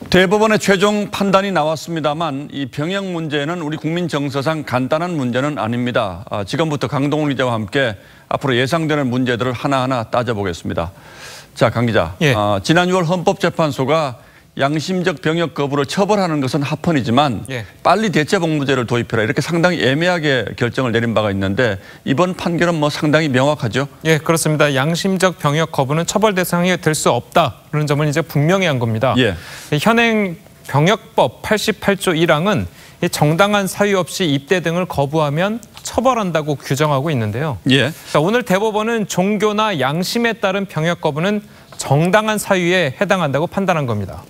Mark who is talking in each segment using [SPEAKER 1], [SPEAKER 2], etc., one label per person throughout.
[SPEAKER 1] 대법원의 최종 판단이 나왔습니다만 이 병역 문제는 우리 국민 정서상 간단한 문제는 아닙니다. 지금부터 강동훈 기자와 함께 앞으로 예상되는 문제들을 하나하나 따져보겠습니다. 자, 강 기자.
[SPEAKER 2] 예.
[SPEAKER 1] 지난 6월 헌법재판소가 양심적 병역 거부를 처벌하는 것은 합헌이지만 빨리 대체복무제를 도입해라 이렇게 상당히 애매하게 결정을 내린 바가 있는데 이번 판결은 뭐 상당히 명확하죠?
[SPEAKER 2] 예, 그렇습니다. 양심적 병역 거부는 처벌 대상이 될 수 없다. 그런 점은 이제 분명히 한 겁니다.
[SPEAKER 1] 예.
[SPEAKER 2] 현행 병역법 88조 1항은 정당한 사유 없이 입대 등을 거부하면 처벌한다고 규정하고 있는데요.
[SPEAKER 1] 예.
[SPEAKER 2] 자, 오늘 대법원은 종교나 양심에 따른 병역 거부는 정당한 사유에 해당한다고 판단한 겁니다.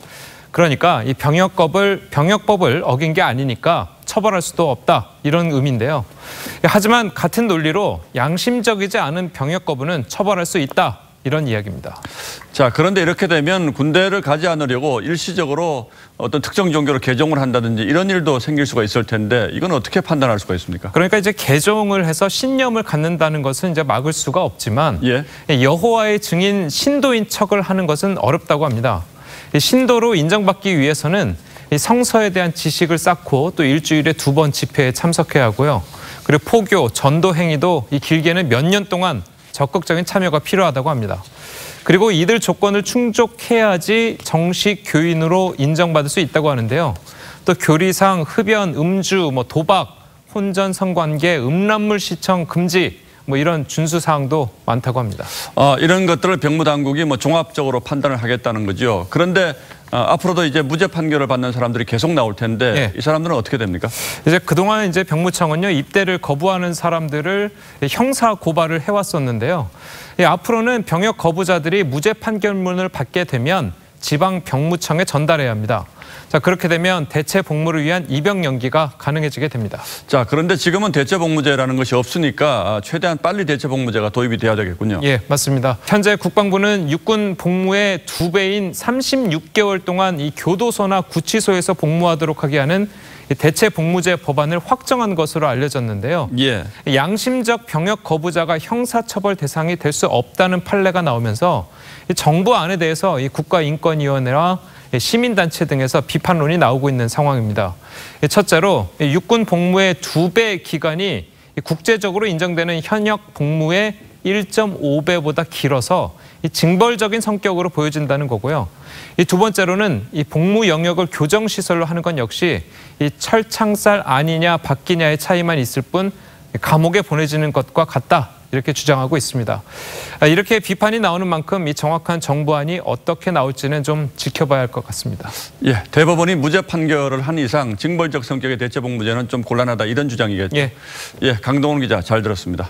[SPEAKER 2] 그러니까 이 병역법을 어긴 게 아니니까 처벌할 수도 없다 이런 의미인데요. 하지만 같은 논리로 양심적이지 않은 병역 거부는 처벌할 수 있다 이런 이야기입니다.
[SPEAKER 1] 자, 그런데 이렇게 되면 군대를 가지 않으려고 일시적으로 어떤 특정 종교로 개종을 한다든지 이런 일도 생길 수가 있을 텐데 이건 어떻게 판단할 수가 있습니까?
[SPEAKER 2] 그러니까 이제 개종을 해서 신념을 갖는다는 것은 이제 막을 수가 없지만 여호와의 증인 신도인 척을 하는 것은 어렵다고 합니다. 신도로 인정받기 위해서는 성서에 대한 지식을 쌓고 또 일주일에 2번 집회에 참석해야 하고요. 그리고 포교, 전도 행위도 이 길게는 몇 년 동안 적극적인 참여가 필요하다고 합니다. 그리고 이들 조건을 충족해야지 정식 교인으로 인정받을 수 있다고 하는데요. 또 교리상 흡연, 음주, 도박, 혼전 성관계, 음란물 시청 금지 이런 준수 사항도 많다고 합니다.
[SPEAKER 1] 이런 것들을 병무당국이 종합적으로 판단을 하겠다는 거죠. 그런데 앞으로도 이제 무죄 판결을 받는 사람들이 계속 나올 텐데 이 사람들은 어떻게 됩니까?
[SPEAKER 2] 이제 그동안 이제 병무청은요 입대를 거부하는 사람들을 형사 고발을 해왔었는데요. 앞으로는 병역 거부자들이 무죄 판결문을 받게 되면 지방 병무청에 전달해야 합니다. 자, 그렇게 되면 대체 복무를 위한 입영 연기가 가능해지게 됩니다.
[SPEAKER 1] 자, 그런데 지금은 대체 복무제라는 것이 없으니까 최대한 빨리 대체 복무제가 도입이 돼야 되겠군요.
[SPEAKER 2] 예, 맞습니다. 현재 국방부는 육군 복무의 2배인 36개월 동안 이 교도소나 구치소에서 복무하도록 하게 하는 대체 복무제 법안을 확정한 것으로 알려졌는데요. 양심적 병역 거부자가 형사처벌 대상이 될 수 없다는 판례가 나오면서 정부 안에 대해서 이 국가인권위원회와 시민단체 등에서 비판론이 나오고 있는 상황입니다. 첫째로 육군 복무의 2배 기간이 국제적으로 인정되는 현역 복무의 1.5배보다 길어서 징벌적인 성격으로 보여진다는 거고요. 두 번째로는 이 복무 영역을 교정시설로 하는 건 역시 이 철창살 아니냐 바뀌냐의 차이만 있을 뿐 감옥에 보내지는 것과 같다. 이렇게 주장하고 있습니다. 이렇게 비판이 나오는 만큼 이 정확한 정부안이 어떻게 나올지는 좀 지켜봐야 할 것 같습니다.
[SPEAKER 1] 예, 대법원이 무죄 판결을 한 이상 징벌적 성격의 대체복무제는 좀 곤란하다 이런 주장이겠죠. 예, 강동훈 기자 잘 들었습니다.